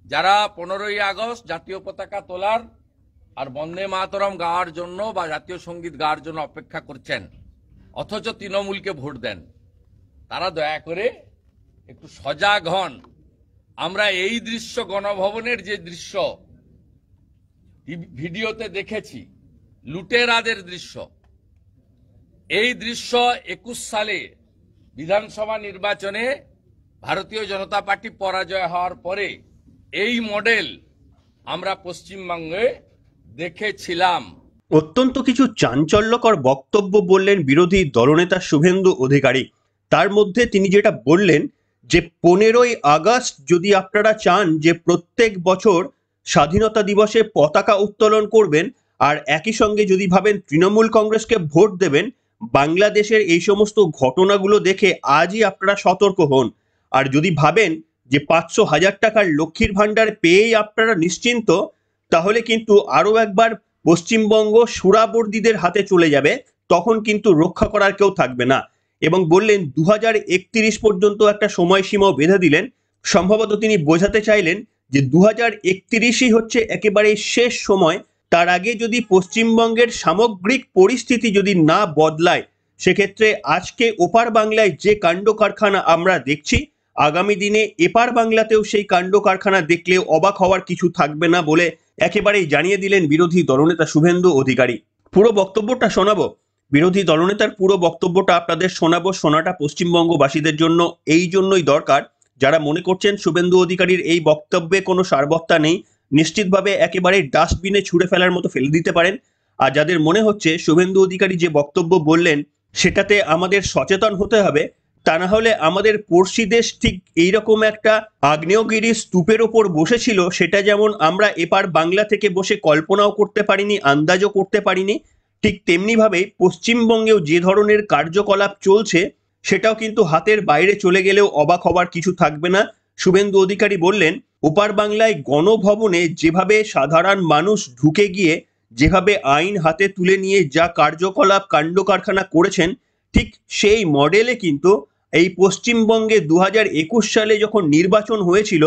যারা 15ই আগস্ট জাতীয় পতাকা তোলার আর বন্দে মাতরম গাওয়ার জন্য বা জাতীয় সঙ্গীত গাওয়ার জন্য অপেক্ষা করছেন, অথচ তৃণমূলকে ভোট দেন, তারা দয়া করে একটু সজাগ হন। আমরা এই দৃশ্য, গণভবনের যে দৃশ্য ভিডিওতে দেখেছি, লুটেরাদের দৃশ্য, এই দৃশ্য 21 সালে বিধানসভা নির্বাচনে ভারতীয় জনতা পার্টি পরাজয় হওয়ার পরে এই মডেল আমরা পশ্চিমবঙ্গে দেখেছিলাম। অত্যন্ত কিছু চাঞ্চল্যকর বক্তব্য বললেন বিরোধী দলনেতা শুভেন্দু অধিকারী। তার মধ্যে তিনি যেটা বললেন যে 15ই আগস্ট যদি আপনারা চান যে প্রত্যেক বছর স্বাধীনতা দিবসে পতাকা উত্তোলন করবেন, আর একই সঙ্গে যদি ভাবেন তৃণমূল কংগ্রেসকে ভোট দেবেন, বাংলাদেশের এই সমস্ত ঘটনাগুলো দেখে আজই আপনারা সতর্ক হন। আর যদি ভাবেন যে 500,000 টাকার লক্ষ্মীর ভাণ্ডার পেয়েই আপনারা নিশ্চিন্ত, তাহলে কিন্তু আরও একবার পশ্চিমবঙ্গ সুরাবর্দীদের হাতে চলে যাবে, তখন কিন্তু রক্ষা করার কেউ থাকবে না। এবং বললেন 2031 পর্যন্ত একটা সময়সীমাও বেঁধে দিলেন। সম্ভবত তিনি বোঝাতে চাইলেন যে 2031ই হচ্ছে একেবারে শেষ সময়। তার আগে যদি পশ্চিমবঙ্গের সামগ্রিক পরিস্থিতি যদি না বদলায়, সেক্ষেত্রে আজকে ওপার বাংলায় যে কাণ্ড কারখানা আমরা দেখছি, আগামী দিনে এপার বাংলাতেও সেই কাণ্ড কারখানা দেখলেও অবাক হওয়ার কিছু থাকবে না বলে একেবারেই জানিয়ে দিলেন বিরোধী দলনেতা শুভেন্দু অধিকারী। পুরো বক্তব্যটা শোনাবো, বিরোধী দলনেতার পুরো বক্তব্যটা আপনাদের শোনাবো। শোনাটা পশ্চিমবঙ্গবাসীদের জন্য এই জন্যই দরকার, যারা মনে করছেন শুভেন্দু অধিকারীর এই বক্তব্যে কোনো সারবত্তা নেই, নিশ্চিতভাবে একেবারে ডাস্টবিনে ছুঁড়ে ফেলার মতো ফেলে দিতে পারেন। আর যাদের মনে হচ্ছে শুভেন্দু অধিকারী যে বক্তব্য বললেন সেটাতে আমাদের সচেতন হতে হবে, তা না হলে আমাদের পড়শি দেশ ঠিক এইরকম একটা আগ্নেয়গিরি স্তূপের ওপর বসেছিল, সেটা যেমন আমরা এপার বাংলা থেকে বসে কল্পনাও করতে পারিনি, আন্দাজও করতে পারিনি, ঠিক তেমনিভাবেই পশ্চিমবঙ্গেও যে ধরনের কার্যকলাপ চলছে সেটাও কিন্তু হাতের বাইরে চলে গেলেও অবাক হবার কিছু থাকবে না। শুভেন্দু অধিকারী বললেন, ওপার বাংলায় গণভবনে যেভাবে সাধারণ মানুষ ঢুকে গিয়ে যেভাবে আইন হাতে তুলে নিয়ে যা কার্যকলাপ কাণ্ড কারখানা করেছেন, ঠিক সেই মডেলে কিন্তু এই পশ্চিমবঙ্গে 2021 সালে যখন নির্বাচন হয়েছিল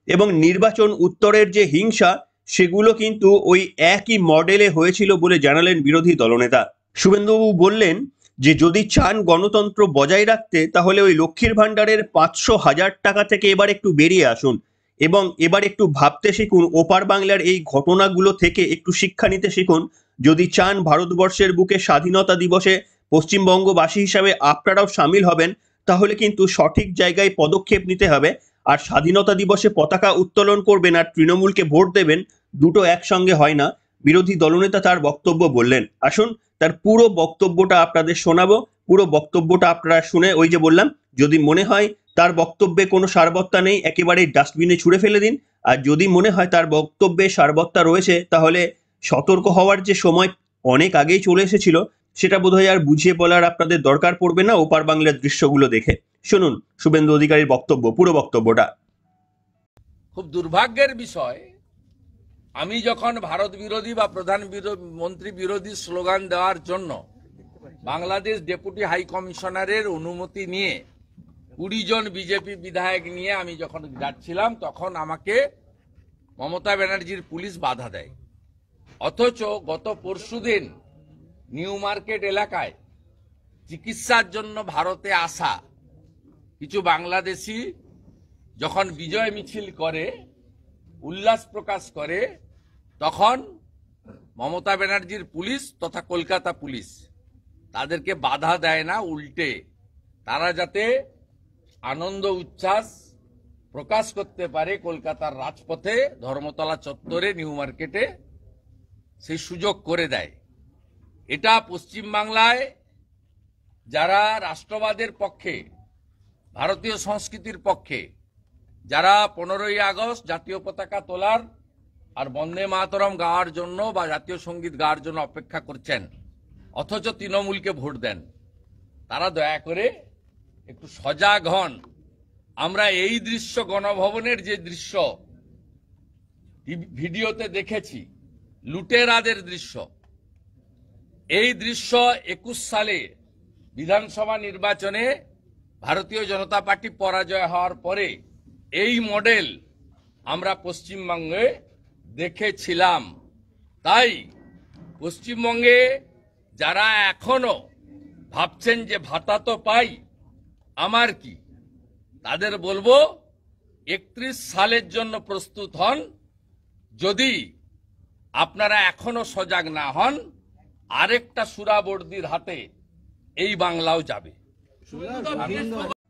এবং নির্বাচন উত্তরের যে হিংসা, সেগুলো কিন্তু ওই একই মডেলে হয়েছিল বলে জানালেন বিরোধী দলনেতা। শুভেন্দুবাবু বললেন যে যদি চান গণতন্ত্র বজায় রাখতে, তাহলে ওই লক্ষ্মীর ভাণ্ডারের 500,000 টাকা থেকে এবার একটু বেরিয়ে আসুন এবং এবার একটু ভাবতে শিখুন, ওপার বাংলার এই ঘটনাগুলো থেকে একটু শিক্ষা নিতে শিখুন। যদি চান ভারতবর্ষের বুকে স্বাধীনতা দিবসে পশ্চিমবঙ্গবাসী হিসাবে আপনারাও সামিল হবেন, তাহলে কিন্তু সঠিক জায়গায় পদক্ষেপ নিতে হবে। আর স্বাধীনতা দিবসে পতাকা উত্তোলন করবেন আর তৃণমূলকে ভোট দেবেন, দুটো একসঙ্গে হয় না। বিরোধী দলনেতা তার বক্তব্য বললেন। আসুন তার পুরো বক্তব্যটা আপনাদের শোনাবো। পুরো বক্তব্যটা আপনারা শুনে, ওই যে বললাম, যদি মনে হয় তার বক্তব্যে কোনো সারবত্তা নেই, একেবারে ডাস্টবিনে ছুঁড়ে ফেলে দিন। আর যদি মনে হয় তার বক্তব্যে সারবত্তা রয়েছে, তাহলে সতর্ক হওয়ার যে সময় অনেক আগেই চলে এসেছিল, সেটা বোধহয় আর বুঝিয়ে বলার আপনাদের দরকার পড়বে না ওপার বাংলার দৃশ্যগুলো দেখে। শুনুন শুভেন্দু অধিকারীর বক্তব্য, পুরো বক্তব্যটা। খুব দুর্ভাগ্যের বিষয়, আমি যখন ভারত বিরোধী বা প্রধানমন্ত্রী বিরোধী স্লোগান দেওয়ার জন্য বাংলাদেশ ডেপুটি হাই কমিশনারের অনুমতি নিয়ে 20 জন বিজেপি বিধায়ক নিয়ে আমি যখন যাচ্ছিলাম, তখন আমাকে মমতা ব্যানার্জির পুলিশ বাধা দেয়। অথচ গত পরশুদিন নিউ মার্কেট এলাকায় চিকিৎসার জন্য ভারতে আসা কিছু বাংলাদেশি যখন বিজয় মিছিল করে, উল্লাস প্রকাশ করে, তখন মমতা ব্যানার্জির পুলিশ তথা কলকাতা পুলিশ তাদেরকে বাধা দেয় না, উল্টে তারা যাতে আনন্দ উচ্ছ্বাস প্রকাশ করতে পারে কলকাতার রাজপথে, ধর্মতলা চত্বরে, নিউ মার্কেটে, সেই সুযোগ করে দেয়। এটা পশ্চিমবাংলায় যারা রাষ্ট্রবাদের পক্ষে, ভারতীয় সংস্কৃতির পক্ষে, যারা 15ই আগস্ট জাতীয় পতাকা তোলার আর বন্দে মাতরম গাওয়ার জন্য বা জাতীয় সঙ্গীত গাওয়ার জন্য অপেক্ষা করছেন, অথচ তৃণমূলকে ভোট দেন, তারা দয়া করে একটু সজাগ হন। আমরা এই দৃশ্য, গণভবনের যে দৃশ্য ভিডিওতে দেখেছি, লুটেরাদের দৃশ্য, এই দৃশ্য 21 সালে বিধানসভা নির্বাচনে ভারতীয় জনতা পার্টি পরাজয় হওয়ার পরে এই মডেল আমরা পশ্চিমবঙ্গে দেখেছিলাম। তাই পশ্চিমবঙ্গে যারা এখনো ভাবছেন যে ভাতা তো পাই, আমার কি, তাদের বলবো 31 সালের জন্য প্রস্তুত হন। যদি আপনারা এখনো সজাগ না হন, আরেকটা সুরাবর্দির হাতে এই বাংলাও যাবে।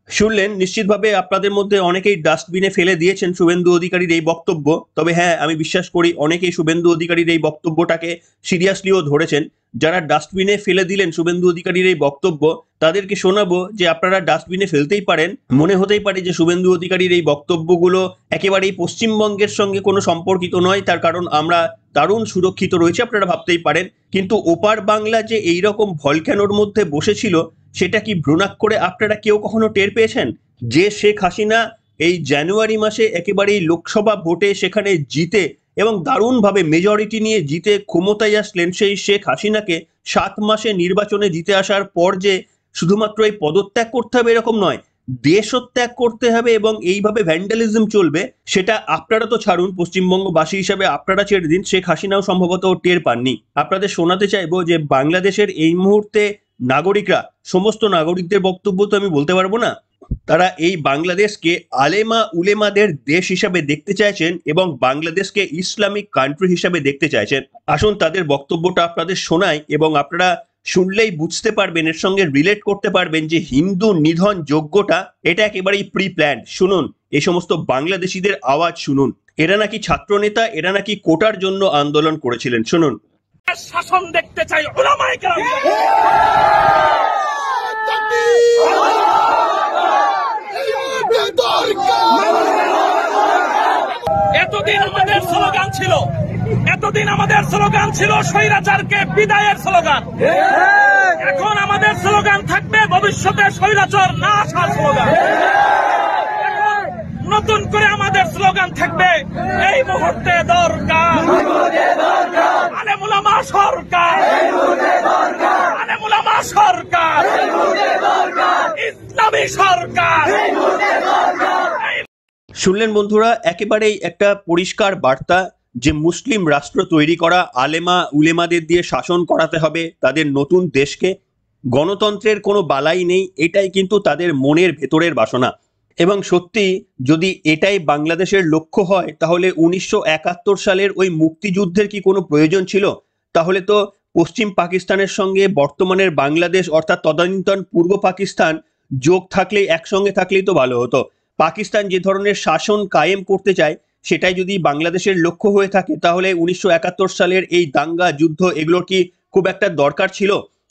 শুনলেন, নিশ্চিতভাবে আপনাদের মধ্যে অনেকেই ডাস্টবিনে ফেলে দিয়েছেন শুভেন্দু অধিকারীর এই বক্তব্য। তবে হ্যাঁ, আমি বিশ্বাস করি অনেকেই শুভেন্দু অধিকারীর এই বক্তব্যটাকে সিরিয়াসলিও ধরেছেন। যারা ডাস্টবিনে ফেলে দিলেন শুভেন্দু অধিকারীর এই বক্তব্য, তাদেরকে শোনাবো যে আপনারা ডাস্টবিনে ফেলতেই পারেন। মনে হতেই পারে যে শুভেন্দু অধিকারীর এই বক্তব্যগুলো একেবারেই পশ্চিমবঙ্গের সঙ্গে কোনো সম্পর্কিত নয়, তার কারণ আমরা দারুণ সুরক্ষিত রয়েছে, আপনারা ভাবতেই পারেন। কিন্তু ওপার বাংলা যে এইরকম ভলক্যানোর মধ্যে বসেছিল, সেটা কি ভ্রূণাক্ষরে আপনারা কেউ কখনো টের পেয়েছেন? যে শেখ হাসিনা এই জানুয়ারি মাসে একেবারেই লোকসভা ভোটে সেখানে জিতে এবং দারুণভাবে মেজরিটি নিয়ে জিতে ক্ষমতায় আসলেন, সেই শেখ হাসিনাকে 7 মাসে নির্বাচনে জিতে আসার পর যে শুধুমাত্র এই পদত্যাগ করতে হবে এরকম নয়, দেশত্যাগ করতে হবে এবং এইভাবে ভ্যান্ডালিজম চলবে, সেটা আপনারা তো ছাড়ুন, পশ্চিমবঙ্গবাসী হিসাবে আপনারা ছেড়ে দিন, শেখ হাসিনাও সম্ভবত টের পাননি। আপনাদের শোনাতে চাইবো যে বাংলাদেশের এই মুহূর্তে নাগরিকরা, সমস্ত নাগরিকদের বক্তব্য তো আমি বলতে পারবো না, তারা এই বাংলাদেশকে আলেমা উলেমাদের দেশ হিসাবে দেখতে চাইছেন এবং বাংলাদেশকে ইসলামিক কান্ট্রি হিসাবে দেখতে চাইছেন। আসুন তাদের বক্তব্যটা আপনাদের শোনাই এবং আপনারা শুনলেই বুঝতে পারবেন, এর সঙ্গে রিলেট করতে পারবেন যে হিন্দু নিধন যজ্ঞটা এটা একেবারেই প্রি প্ল্যান্ড। শুনুন, এই সমস্ত বাংলাদেশিদের আওয়াজ শুনুন। এরা নাকি ছাত্রনেতা, এরা নাকি কোটার জন্য আন্দোলন করেছিলেন। শুনুন। শাসন দেখতে চাই উলামায়ে কেরাম। এতদিন আমাদের স্লোগান ছিল স্বৈরাচারকে বিদায়ের স্লোগান। এখন আমাদের স্লোগান থাকবে ভবিষ্যতে স্বৈরাচার না আসার স্লোগান। নতুন করে আমাদের স্লোগান থাকবে এই মুহূর্তে দরকার আলেম উলামা সরকার, আলেম উলামা সরকার, ইসলামী সরকার। শুনলেন বন্ধুরা, একেবারেই একটা পরিষ্কার বার্তা যে মুসলিম রাষ্ট্র তৈরি করা, আলেমা উলেমাদের দিয়ে শাসন করাতে হবে তাদের নতুন দেশকে, গণতন্ত্রের কোনো বালাই নেই, এটাই কিন্তু তাদের মনের ভেতরের বাসনা। এবং সত্যি যদি এটাই বাংলাদেশের লক্ষ্য হয়, তাহলে 1971 সালের ওই মুক্তিযুদ্ধের কি কোনো প্রয়োজন ছিল? তাহলে তো পশ্চিম পাকিস্তানের সঙ্গে বর্তমানের বাংলাদেশ অর্থাৎ তদানীন্তন পূর্ব পাকিস্তান যোগ থাকলেই, একসঙ্গে থাকলেই তো ভালো হতো। পাকিস্তান যে ধরনের শাসন কায়েম করতে চায়, সেটাই যদি বাংলাদেশের লক্ষ্য হয়ে থাকে, তাহলে 1971 সালের এই দাঙ্গা যুদ্ধ এগুলোর কি খুব একটা দরকার ছিল?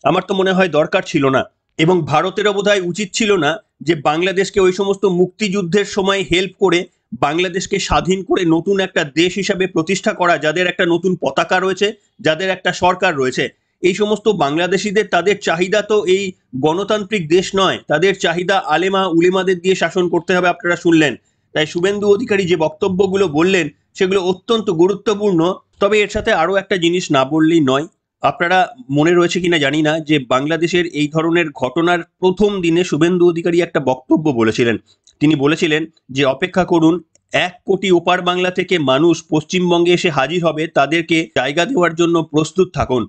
আমার তো মনে হয় দরকার ছিল না। এবং ভারতেরও বোধহয় উচিত ছিল না যে বাংলাদেশকে ওই সমস্ত মুক্তিযুদ্ধের সময় হেল্প করে বাংলাদেশকে স্বাধীন করে নতুন একটা দেশ হিসাবে প্রতিষ্ঠা করা, যাদের একটা নতুন পতাকা রয়েছে, যাদের একটা সরকার রয়েছে। এই সমস্ত বাংলাদেশিদের তাদের চাহিদা তো এই গণতান্ত্রিক দেশ নয়, তাদের চাহিদা আলেমা উলেমাদের দিয়ে শাসন করতে হবে, আপনারা শুনলেন। তাই শুভেন্দু অধিকারী যে বক্তব্যগুলো বললেন সেগুলো অত্যন্ত গুরুত্বপূর্ণ। তবে এর সাথে আরো একটা জিনিস না বললেই নয়। আপনারা মনে রয়েছে কিনা জানি না যে বাংলাদেশের এই ধরনের ঘটনার প্রথম দিনে শুভেন্দু অধিকারী একটা বক্তব্য বলেছিলেন। তিনি বলেছিলেন যে অপেক্ষা করুন, 1 কোটি ওপার বাংলা থেকে মানুষ পশ্চিমবঙ্গে এসে হাজির হবে, তাদেরকে জায়গা দেওয়ার জন্য প্রস্তুত থাকুন।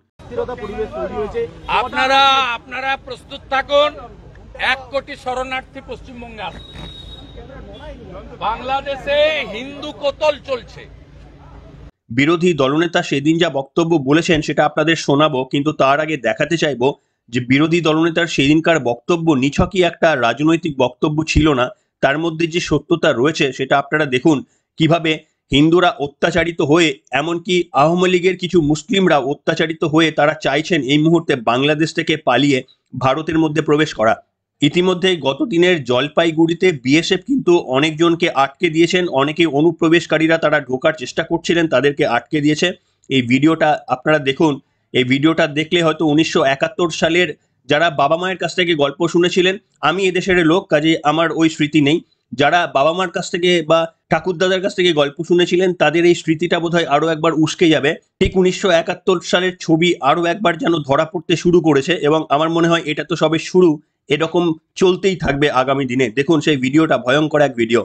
আপনারা প্রস্তুত থাকুন। 1 কোটি শরণার্থী পশ্চিমবঙ্গে আসছে। বাংলাদেশে হিন্দু কতল চলছে। বিরোধী দলনেতা সেদিন যা বক্তব্য বলেছেন সেটা আপনাদের শোনাবো, কিন্তু তার আগে দেখাতে চাইবো যে বিরোধী দলনেতার সেদিনকার বক্তব্য নিছকই একটা রাজনৈতিক বক্তব্য ছিল না, তার মধ্যে যে সত্যতা রয়েছে সেটা আপনারা দেখুন। কিভাবে হিন্দুরা অত্যাচারিত হয়ে, এমনকি আওয়ামী লীগের কিছু মুসলিমরা অত্যাচারিত হয়ে তারা চাইছেন এই মুহূর্তে বাংলাদেশ থেকে পালিয়ে ভারতের মধ্যে প্রবেশ করা। ইতিমধ্যে গত দিনের জলপাইগুড়িতে বিএসএফ কিন্তু অনেকজনকে আটকে দিয়েছেন, অনেকে অনুপ্রবেশকারীরা তারা ঢোকার চেষ্টা করছিলেন, তাদেরকে আটকে দিয়েছে। এই ভিডিওটা আপনারা দেখুন। এই ভিডিওটা দেখলে হয়তো 1971 সালের যারা বাবা মায়ের কাছ থেকে গল্প শুনেছিলেন, আমি এদেশের লোক কাজে আমার ওই স্মৃতি নেই, যারা বাবা মার কাছ থেকে বা ঠাকুরদাদার কাছ থেকে গল্প শুনেছিলেন তাদের এই স্মৃতিটা বোধহয় আরো একবার উস্কে যাবে। ঠিক 1971 সালের ছবি আরো একবার যেন ধরা পড়তে শুরু করেছে এবং আমার মনে হয় এটা তো সবে শুরু, এরকম চলতেই থাকবে আগামী দিনে। দেখুন সেই ভিডিওটা, ভয়ঙ্কর এক ভিডিও।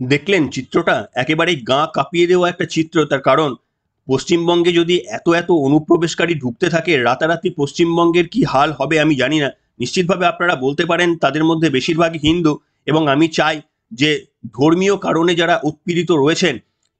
দেখলেন চিত্রটা, একেবারেই গা কাঁপিয়ে দেওয়া একটা চিত্র। তার কারণ পশ্চিমবঙ্গে যদি এত এত অনুপ্রবেশকারী ঢুকতে থাকে, রাতারাতি পশ্চিমবঙ্গের কি হাল হবে আমি জানি না। নিশ্চিতভাবে আপনারা বলতে পারেন তাদের মধ্যে বেশিরভাগই হিন্দু, এবং আমি চাই যে ধর্মীয় কারণে যারা উৎপীড়িত রয়েছেন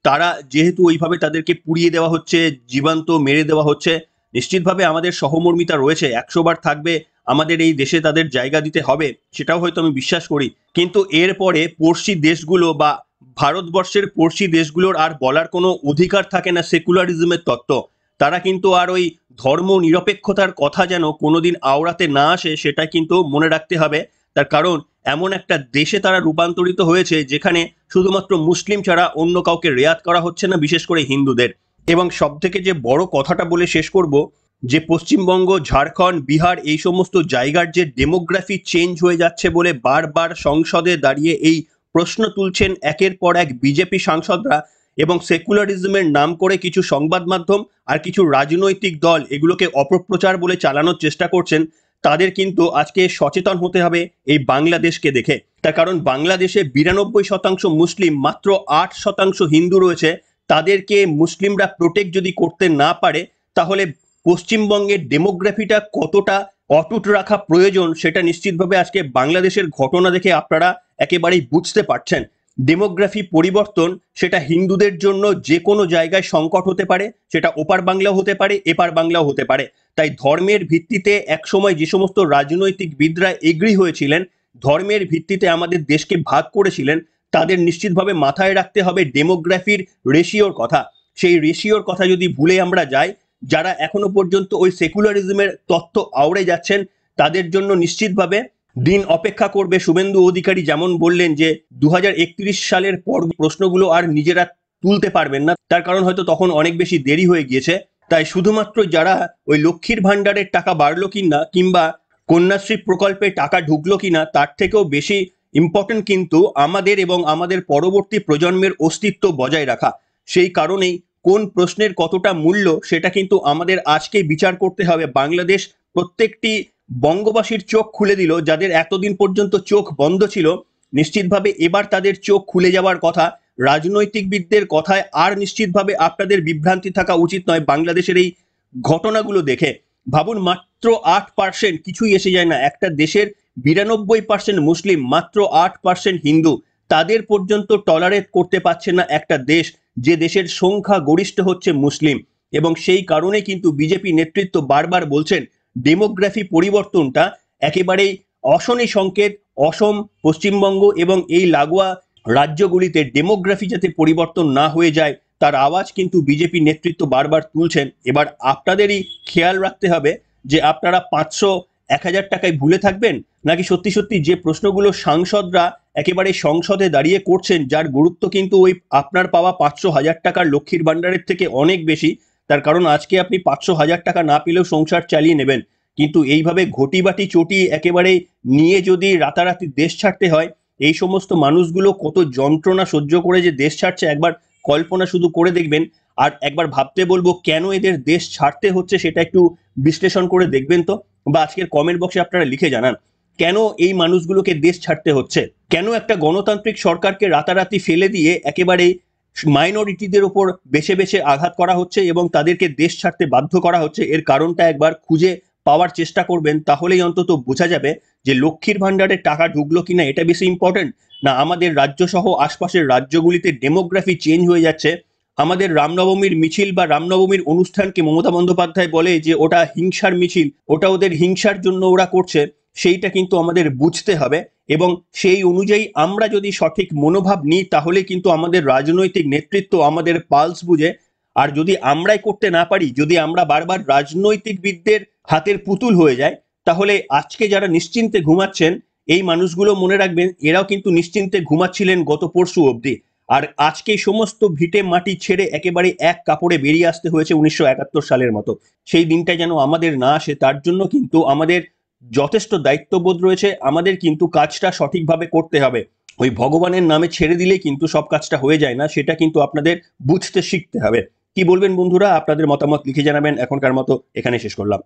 তারা যেহেতু ওইভাবে তাদেরকে পুড়িয়ে দেওয়া হচ্ছে, জীবন্ত মেরে দেওয়া হচ্ছে, নিশ্চিতভাবে আমাদের সহমর্মিতা রয়েছে, 100 বার থাকবে, আমাদের এই দেশে তাদের জায়গা দিতে হবে, সেটাও হয়তো আমি বিশ্বাস করি। কিন্তু এরপরে পড়শি দেশগুলো বা ভারতবর্ষের পড়শি দেশগুলোর আর বলার কোনো অধিকার থাকে না সেকুলারিজমের তত্ত্ব। তারা কিন্তু আর ওই ধর্ম নিরপেক্ষতার কথা যেন কোনোদিন আওড়াতে না আসে, সেটা কিন্তু মনে রাখতে হবে। তার কারণ এমন একটা দেশে তারা রূপান্তরিত হয়েছে যেখানে শুধুমাত্র মুসলিম ছাড়া অন্য কাউকে রেয়াত করা হচ্ছে না, বিশেষ করে হিন্দুদের। এবং সব থেকে যে বড় কথাটা বলে শেষ করব, যে পশ্চিমবঙ্গ, ঝাড়খণ্ড, বিহার এই সমস্ত জায়গার যে ডেমোগ্রাফি চেঞ্জ হয়ে যাচ্ছে বলে বারবার সংসদে দাঁড়িয়ে এই প্রশ্ন তুলছেন একের পর এক বিজেপি সাংসদরা, এবং সেকুলারিজমের নাম করে কিছু সংবাদ মাধ্যম আর কিছু রাজনৈতিক দল এগুলোকে অপপ্রচার বলে চালানোর চেষ্টা করছেন, তাদের কিন্তু আজকে সচেতন হতে হবে এই বাংলাদেশকে দেখে। তার কারণ বাংলাদেশে 92% মুসলিম, মাত্র 8% হিন্দু রয়েছে। তাদেরকে মুসলিমরা প্রোটেক্ট যদি করতে না পারে, তাহলে পশ্চিমবঙ্গের ডেমোগ্রাফিটা কতটা অটুট রাখা প্রয়োজন সেটা নিশ্চিতভাবে আজকে বাংলাদেশের ঘটনা দেখে আপনারা একেবারেই বুঝতে পারছেন। ডেমোগ্রাফি পরিবর্তন সেটা হিন্দুদের জন্য যে কোনো জায়গায় সংকট হতে পারে, সেটা ওপার বাংলাও হতে পারে, এপার বাংলাও হতে পারে। তাই ধর্মের ভিত্তিতে একসময় যে সমস্ত রাজনৈতিকবিদরা এগ্রি হয়েছিলেন, ধর্মের ভিত্তিতে আমাদের দেশকে ভাগ করেছিলেন, তাদের নিশ্চিতভাবে মাথায় রাখতে হবে ডেমোগ্রাফির রেশিওর কথা। সেই রেশিওর কথা যদি ভুলে আমরা যাই, যারা এখনো পর্যন্ত ওই সেকুলারিজমের তত্ত্ব আওড়ে যাচ্ছেন, তাদের জন্য নিশ্চিতভাবে দিন অপেক্ষা করবে। শুভেন্দু অধিকারী যেমন বললেন যে 2031 সালের পর প্রশ্নগুলো আর নিজেরা তুলতে পারবেন না, তার কারণ হয়তো তখন অনেক বেশি দেরি হয়ে গিয়েছে। তাই শুধুমাত্র যারা ওই লক্ষ্মীর ভাণ্ডারের টাকা বাড়লো কিনা কিংবা কন্যাশ্রী প্রকল্পে টাকা ঢুকলো কিনা, তার থেকেও বেশি ইম্পর্টেন্ট কিন্তু আমাদের এবং আমাদের পরবর্তী প্রজন্মের অস্তিত্ব বজায় রাখা। সেই কারণেই কোন প্রশ্নের কতটা মূল্য সেটা কিন্তু আমাদের আজকেই বিচার করতে হবে। বাংলাদেশ প্রত্যেকটি বঙ্গবাসীর চোখ খুলে দিল, যাদের এতদিন পর্যন্ত চোখ বন্ধ ছিল, নিশ্চিতভাবে এবার তাদের চোখ খুলে যাওয়ার কথা। রাজনৈতিকবিদদের কথায় আর নিশ্চিতভাবে আপনাদের বিভ্রান্তি থাকা উচিত নয়। বাংলাদেশের এই ঘটনাগুলো দেখে ভাবুন, মাত্র 8%, কিছুই এসে যায় না। একটা দেশের 92% মুসলিম, মাত্র 8% হিন্দু, তাদের পর্যন্ত টলারেট করতে পারছে না একটা দেশ যে দেশের সংখ্যা গরিষ্ঠ হচ্ছে মুসলিম। এবং সেই কারণে কিন্তু বিজেপি নেতৃত্ব বারবার বলছেন ডেমোগ্রাফি পরিবর্তনটা একেবারেই অশনি সংকেত। অসম, পশ্চিমবঙ্গ এবং এই লাগোয়া রাজ্যগুলিতে ডেমোগ্রাফি যাতে পরিবর্তন না হয়ে যায়, তার আওয়াজ কিন্তু বিজেপি নেতৃত্ব বারবার তুলছেন। এবার আপনাদেরই খেয়াল রাখতে হবে যে আপনারা 500-1000 টাকায় ভুলে থাকবেন, নাকি সত্যি সত্যি যে প্রশ্নগুলো সাংসদরা একেবারে সংসদে দাঁড়িয়ে করছেন, যার গুরুত্ব কিন্তু ওই আপনার পাওয়া 500-1000 টাকার লক্ষ্মীর ভাণ্ডারের থেকে অনেক বেশি। তার কারণ আজকে আপনি 500-1000 টাকা না পেলেও সংসার চালিয়ে নেবেন, কিন্তু এইভাবে ঘটি বাটি চটি একেবারে নিয়ে যদি রাতারাতি দেশ ছাড়তে হয়, এই সমস্ত মানুষগুলো কত যন্ত্রণা সহ্য করে যে দেশ ছাড়ছে একবার কল্পনা শুধু করে দেখবেন। আর একবার ভাবতে বলবো কেন এদের দেশ ছাড়তে হচ্ছে সেটা একটু বিশ্লেষণ করে দেখবেন তো, বা আজকের কমেন্ট বক্সে আপনারা লিখে জানান কেন এই মানুষগুলোকে দেশ ছাড়তে হচ্ছে। কেন একটা গণতান্ত্রিক সরকারকে রাতারাতি ফেলে দিয়ে একেবারে মাইনরিটিদের উপর বেছে বেছে আঘাত করা হচ্ছে এবং তাদেরকে দেশ ছাড়তে বাধ্য করা হচ্ছে। এর কারণটা একবার খুঁজে পাওয়ার চেষ্টা করবেন, তাহলেই অন্তত বোঝা যাবে যে লক্ষ্মীর ভাণ্ডারের টাকা ঢুকলো কিনা এটা বেশি ইম্পর্টেন্ট, না আমাদের রাজ্য সহ আশপাশের রাজ্যগুলিতে ডেমোগ্রাফি চেঞ্জ হয়ে যাচ্ছে। আমাদের রামনবমীর মিছিল বা রামনবমীর অনুষ্ঠানকে মমতা বন্দ্যোপাধ্যায় বলে যে ওটা হিংসার মিছিল, ওটা ওদের হিংসার জন্য ওরা করছে, সেইটা কিন্তু আমাদের বুঝতে হবে। এবং সেই অনুযায়ী আমরা যদি সঠিক মনোভাব নিই, তাহলে কিন্তু আমাদের রাজনৈতিক নেতৃত্ব আমাদের পালস বুঝে। আর যদি আমরাই করতে না পারি, যদি আমরা বারবার রাজনৈতিকবিদদের হাতের পুতুল হয়ে যায়, তাহলে আজকে যারা নিশ্চিন্তে ঘুমাচ্ছেন এই মানুষগুলো মনে রাখবেন, এরাও কিন্তু নিশ্চিন্তে ঘুমাচ্ছিলেন গত পরশু অবধি। আর আজকে সমস্ত ভিটে মাটি ছেড়ে একেবারে এক কাপড়ে বেরিয়ে আসতে হয়েছে 1971 সালের মতো। সেই দিনটা যেন আমাদের না আসে, তার জন্য কিন্তু আমাদের যথেষ্ট দায়িত্ববোধ রয়েছে। আমাদের কিন্তু কাজটা সঠিকভাবে করতে হবে। ওই ভগবানের নামে ছেড়ে দিলে কিন্তু সব কাজটা হয়ে যায় না, সেটা কিন্তু আপনাদের বুঝতে শিখতে হবে। কি বলবেন বন্ধুরা? আপনাদের মতামত লিখে জানাবেন। এখনকার মতো এখানে শেষ করলাম।